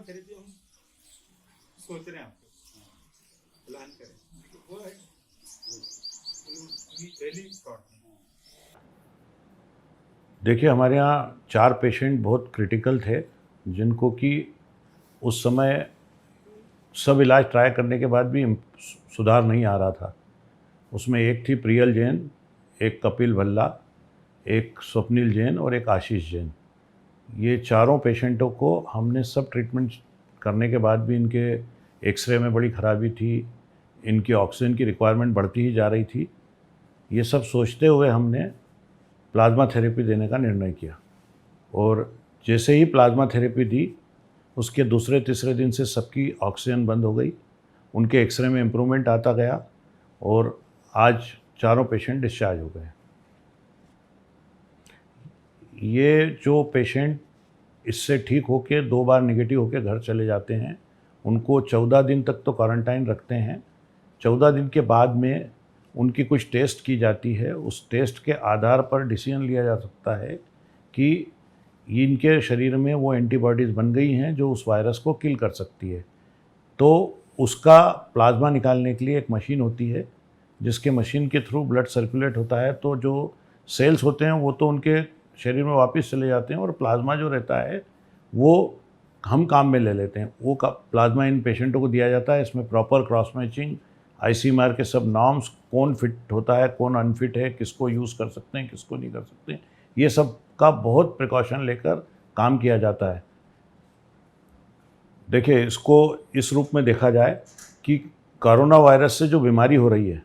Therapy हम सोच रहे हैं आपको प्लान करें वो है पहली थॉट। देखिए, हमारे यहाँ 4 पेशेंट बहुत क्रिटिकल थे जिनको कि उस समय सब इलाज ट्राई करने के बाद भी सुधार नहीं आ रहा था। उसमें एक थी प्रियल जैन, एक कपिल भल्ला, एक स्वप्निल जैन और एक आशीष जैन। ये चारों पेशेंटों को हमने सब ट्रीटमेंट करने के बाद भी इनके एक्सरे में बड़ी ख़राबी थी, इनकी ऑक्सीजन की रिक्वायरमेंट बढ़ती ही जा रही थी। ये सब सोचते हुए हमने प्लाज्मा थेरेपी देने का निर्णय किया और जैसे ही प्लाज्मा थेरेपी दी उसके दूसरे तीसरे दिन से सबकी ऑक्सीजन बंद हो गई, उनके एक्सरे में इम्प्रूवमेंट आता गया और आज चारों पेशेंट डिस्चार्ज हो गए। ये जो पेशेंट इससे ठीक होके 2 बार नेगेटिव होके घर चले जाते हैं उनको 14 दिन तक तो क्वारंटाइन रखते हैं। 14 दिन के बाद में उनकी कुछ टेस्ट की जाती है, उस टेस्ट के आधार पर डिसीजन लिया जा सकता है कि इनके शरीर में वो एंटीबॉडीज़ बन गई हैं जो उस वायरस को किल कर सकती है। तो उसका प्लाज्मा निकालने के लिए एक मशीन होती है जिसके मशीन के थ्रू ब्लड सर्कुलेट होता है, तो जो सेल्स होते हैं वो तो उनके शरीर में वापस चले जाते हैं और प्लाज्मा जो रहता है वो हम काम में ले लेते हैं। वो प्लाज्मा इन पेशेंटों को दिया जाता है। इसमें प्रॉपर क्रॉस मैचिंग, आईसीएमआर के सब नॉर्म्स, कौन फिट होता है कौन अनफिट है, किसको यूज़ कर सकते हैं किसको नहीं कर सकते, ये सब का बहुत प्रिकॉशन लेकर काम किया जाता है। देखिए, इसको इस रूप में देखा जाए कि कोरोना वायरस से जो बीमारी हो रही है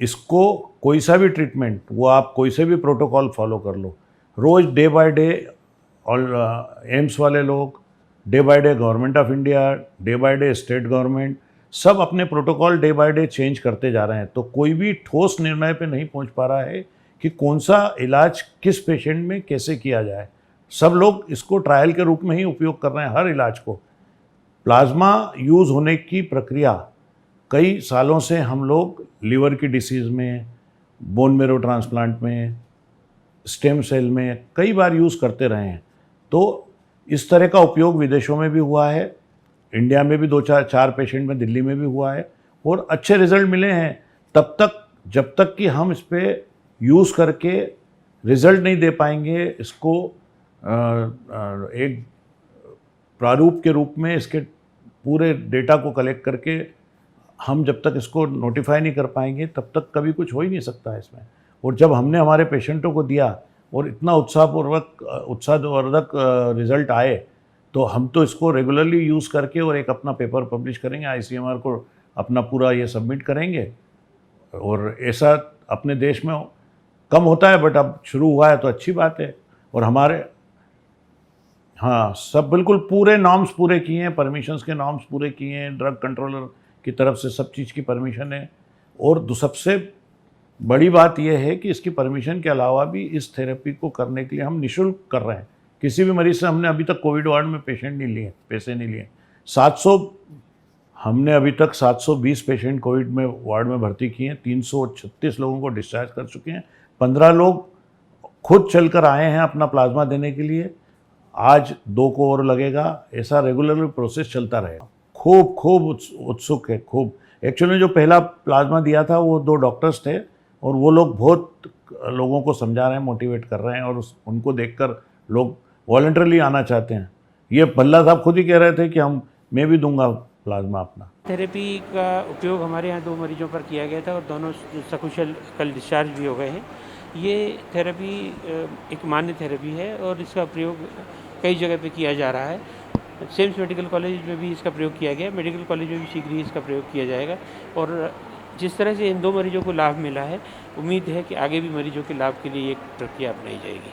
इसको कोई सा भी ट्रीटमेंट, वो आप कोई से भी प्रोटोकॉल फॉलो कर लो, रोज़ डे बाय डे और एम्स वाले लोग, day by day government of India, day by day state government, सब अपने protocol day by day change करते जा रहे हैं। तो कोई भी ठोस निर्णय पे नहीं पहुंच पा रहा है कि कौन सा इलाज किस पेशेंट में कैसे किया जाए। सब लोग इसको ट्रायल के रूप में ही उपयोग कर रहे हैं हर इलाज को। प्लाज्मा यूज़ होने की प्रक्रिया कई सालों से हम लोग लीवर की डिसीज़ में, बोन मेरो ट्रांसप्लांट में, स्टेम सेल में कई बार यूज़ करते रहे हैं। तो इस तरह का उपयोग विदेशों में भी हुआ है, इंडिया में भी 2-4 पेशेंट में दिल्ली में भी हुआ है और अच्छे रिजल्ट मिले हैं। तब तक जब तक कि हम इस पर यूज़ करके रिजल्ट नहीं दे पाएंगे, इसको एक प्रारूप के रूप में इसके पूरे डेटा को कलेक्ट करके हम जब तक इसको नोटिफाई नहीं कर पाएंगे तब तक कभी कुछ हो ही नहीं सकता है इसमें। और जब हमने हमारे पेशेंटों को दिया और इतना उत्साहवर्धक रिज़ल्ट आए तो हम तो इसको रेगुलरली यूज़ करके और एक अपना पेपर पब्लिश करेंगे, आईसीएमआर को अपना पूरा ये सबमिट करेंगे। और ऐसा अपने देश में कम होता है बट अब शुरू हुआ है तो अच्छी बात है। और हमारे हाँ, सब बिल्कुल पूरे नॉर्म्स पूरे किए हैं, परमिशंस के नॉर्म्स पूरे किए हैं, ड्रग कंट्रोलर की तरफ से सब चीज़ की परमिशन है। और सबसे बड़ी बात यह है कि इसकी परमिशन के अलावा भी इस थेरेपी को करने के लिए हम निःशुल्क कर रहे हैं। किसी भी मरीज़ से हमने अभी तक कोविड वार्ड में पैसे नहीं लिए। 700 हमने अभी तक 720 पेशेंट कोविड में वार्ड में भर्ती किए हैं, 336 लोगों को डिस्चार्ज कर चुके हैं, 15 लोग खुद चलकर आए हैं अपना प्लाज्मा देने के लिए, आज 2 को और लगेगा। ऐसा रेगुलर प्रोसेस चलता रहेगा। खूब उत्सुक है, खूब। एक्चुअली जो पहला प्लाज्मा दिया था वो 2 डॉक्टर्स थे और वो लोग बहुत लोगों को समझा रहे हैं, मोटिवेट कर रहे हैं और उनको देखकर लोग वॉलंटरली आना चाहते हैं। ये भल्ला साहब खुद ही कह रहे थे कि मैं भी दूंगा प्लाज्मा अपना। थेरेपी का उपयोग हमारे यहाँ 2 मरीजों पर किया गया था और दोनों सकुशल कल डिस्चार्ज भी हो गए हैं। ये थेरेपी एक मान्य थेरेपी है और इसका प्रयोग कई जगह पे किया जा रहा है। सेम्स मेडिकल कॉलेज में भी इसका प्रयोग किया गया, मेडिकल कॉलेज में भी शीघ्र ही इसका प्रयोग किया जाएगा। और जिस तरह से इन 2 मरीजों को लाभ मिला है, उम्मीद है कि आगे भी मरीजों के लाभ के लिए एक प्रक्रिया अपनाई जाएगी।